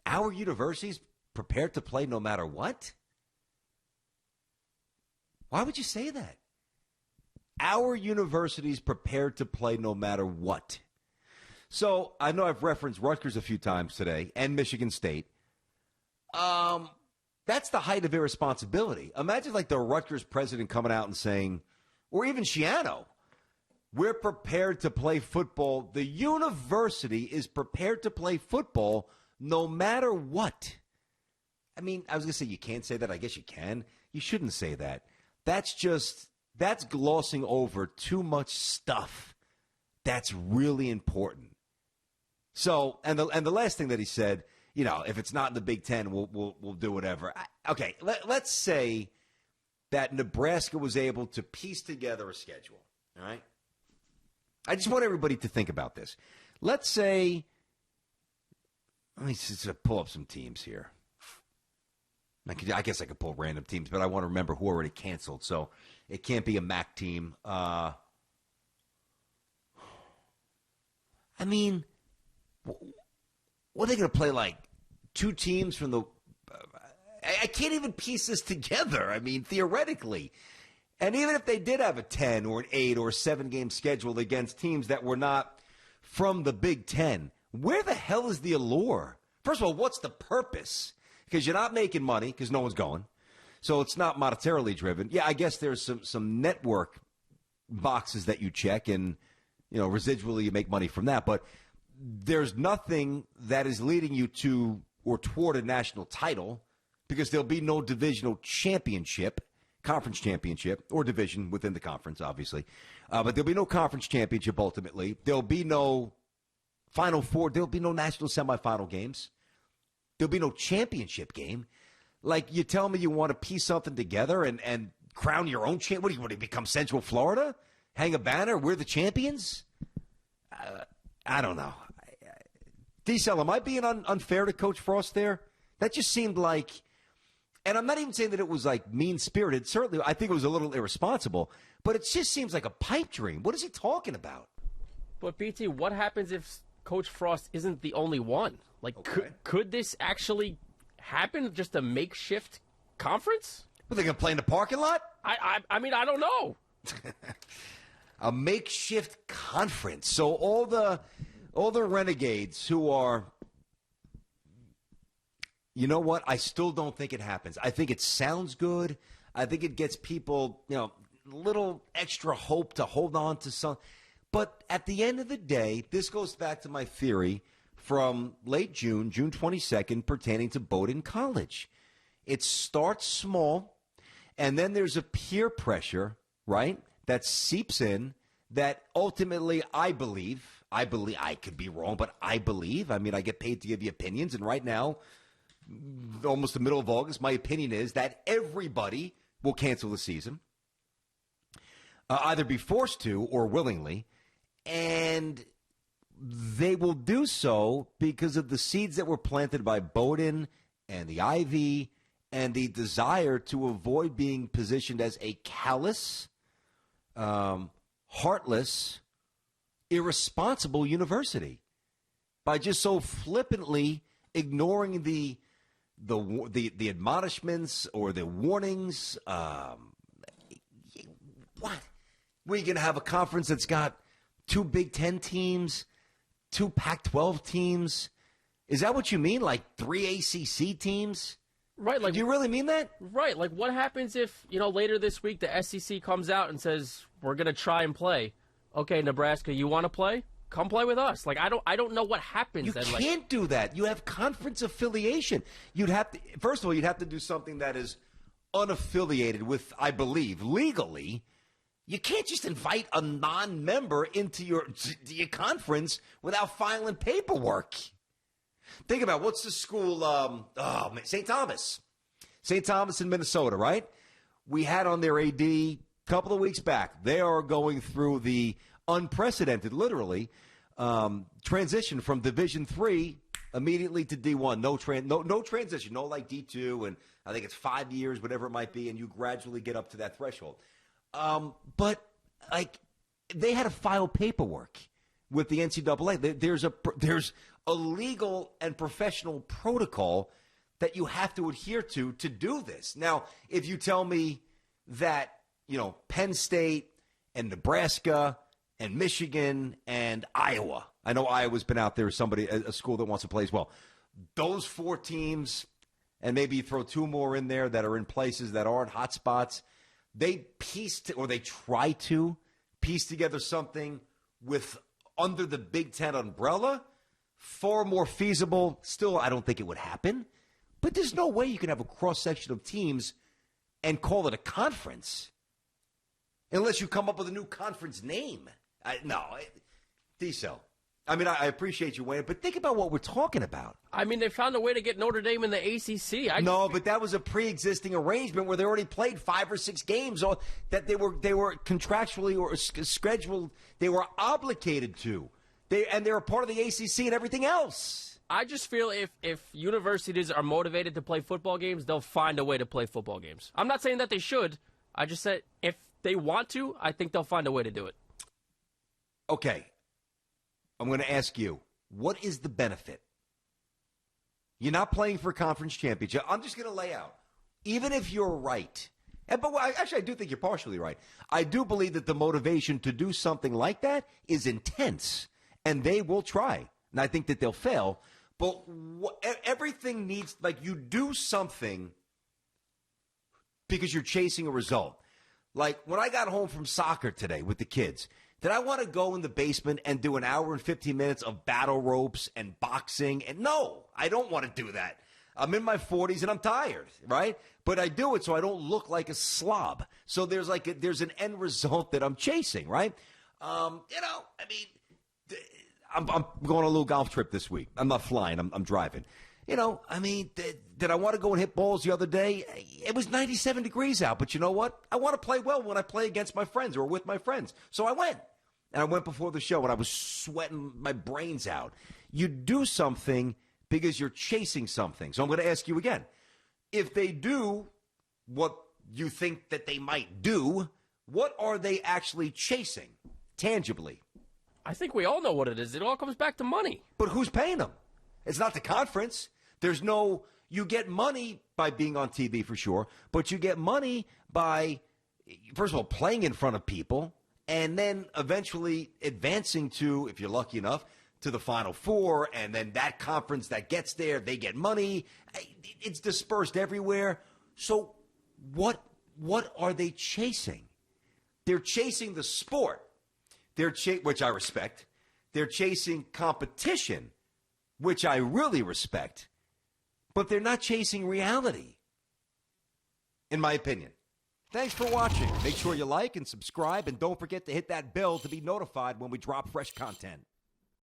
Our university's prepared to play no matter what? Why would you say that? Our university's prepared to play no matter what. So I know I've referenced Rutgers a few times today and Michigan State. That's the height of irresponsibility. Imagine like the Rutgers president coming out and saying, or even Shiano, we're prepared to play football. The university is prepared to play football no matter what. I mean, I was going to say you can't say that. I guess you can. You shouldn't say that. That's glossing over too much stuff that's really important. So, and the last thing that he said, you know, if it's not in the Big Ten, we'll do whatever. Okay, let's say that Nebraska was able to piece together a schedule, all right? I just want everybody to think about this. Let's say, let me just pull up some teams here. I guess I could pull random teams, but I want to remember who already canceled, so it can't be a MAC team. I mean, what are they going to play, like two teams from the I can't even piece this together, I mean, theoretically. And even if they did have a 10 or an 8 or 7-game schedule against teams that were not from the Big Ten, where the hell is the allure? First of all, what's the purpose? Because you're not making money because no one's going. So it's not monetarily driven. Yeah, I guess there's some network boxes that you check and, you know, residually you make money from that. But there's nothing that is leading you to or toward a national title because there'll be no divisional championship, conference championship, or division within the conference, obviously. But there'll be no conference championship ultimately. There'll be no Final Four. There'll be no national semifinal games. There'll be no championship game. Like, you tell me you want to piece something together and crown your own champ. What do you want to become, Central Florida? Hang a banner? We're the champions? I don't know. D-Cell, am I being unfair to Coach Frost there? That just seemed like, and I'm not even saying that it was like mean-spirited. Certainly, I think it was a little irresponsible. But it just seems like a pipe dream. What is he talking about? But, BT, what happens if Coach Frost isn't the only one? Like, okay. could this actually happen? Just a makeshift conference? Were they going to play in the parking lot? I mean, I don't know. A makeshift conference. So all the renegades who are, you know what? I still don't think it happens. I think it sounds good. I think it gets people, you know, a little extra hope to hold on to some. But at the end of the day, this goes back to my theory from late June 22nd, pertaining to Bowdoin College. It starts small, and then there's a peer pressure, right, that seeps in that ultimately I believe, I could be wrong, but I believe, I mean, I get paid to give you opinions, and right now, almost the middle of August, my opinion is that everybody will cancel the season, either be forced to or willingly, and they will do so because of the seeds that were planted by Bowdoin and the Ivy and the desire to avoid being positioned as a callous, heartless, irresponsible university by just so flippantly ignoring the admonishments or the warnings. What? We're going to have a conference that's got 2 Big Ten teams, 2 Pac-12 teams. Is that what you mean? Like 3 ACC teams? Right. Like, do you really mean that? Right. Like, what happens if, you know, later this week the SEC comes out and says, we're going to try and play. Okay, Nebraska, you want to play? Come play with us. Like, I don't know what happens. You then. Can't do that. You have conference affiliation. You'd have to, first of all, you'd have to do something that is unaffiliated with, I believe, legally. You can't just invite a non-member into your conference without filing paperwork. Think about what's the school, St. Thomas. St. Thomas in Minnesota, right? We had on their AD a couple of weeks back. They are going through the unprecedented, literally, transition from Division III immediately to D1. No transition, no like D2, and I think it's 5 years, whatever it might be, and you gradually get up to that threshold. But, like, they had to file paperwork, with the NCAA. There's a legal and professional protocol that you have to adhere to do this. Now, if you tell me that, Penn State and Nebraska and Michigan and Iowa, I know Iowa's been out there, a school that wants to play as well. Those 4 teams, and maybe throw 2 more in there that are in places that aren't hot spots, they try to piece together something with under the Big Ten umbrella, far more feasible. Still, I don't think it would happen. But there's no way you can have a cross-section of teams and call it a conference unless you come up with a new conference name. D-Cell. I mean, I appreciate you, Wayne, but think about what we're talking about. I mean, they found a way to get Notre Dame in the ACC. No, but that was a pre-existing arrangement where they already played 5 or 6 games that they were contractually or scheduled. They were obligated to. They were part of the ACC and everything else. I just feel if universities are motivated to play football games, they'll find a way to play football games. I'm not saying that they should. I just said if they want to, I think they'll find a way to do it. Okay. I'm going to ask you, what is the benefit? You're not playing for a conference championship. I'm just going to lay out. Even if you're right, but actually I do think you're partially right. I do believe that the motivation to do something like that is intense, and they will try. And I think that they'll fail. But everything needs, you do something because you're chasing a result. Like when I got home from soccer today with the kids, did I want to go in the basement and do an hour and 15 minutes of battle ropes and boxing? And no, I don't want to do that. I'm in my 40s and I'm tired, right? But I do it so I don't look like a slob. So there's an end result that I'm chasing, right? I'm going on a little golf trip this week. I'm not flying. I'm driving. Did I want to go and hit balls the other day? It was 97 degrees out, but you know what? I want to play well when I play against my friends or with my friends. So I went. And I went before the show, and I was sweating my brains out. You do something because you're chasing something. So I'm going to ask you again. If they do what you think that they might do, what are they actually chasing tangibly? I think we all know what it is. It all comes back to money. But who's paying them? It's not the conference. You get money by being on TV for sure, but you get money by, first of all, playing in front of people, and then eventually advancing to, if you're lucky enough, to the Final Four, and then that conference that gets there, they get money. It's dispersed everywhere. So what are they chasing? They're chasing the sport, which I respect. They're chasing competition, which I really respect. But they're not chasing reality, in my opinion. Thanks for watching. Make sure you like and subscribe, and don't forget to hit that bell to be notified when we drop fresh content.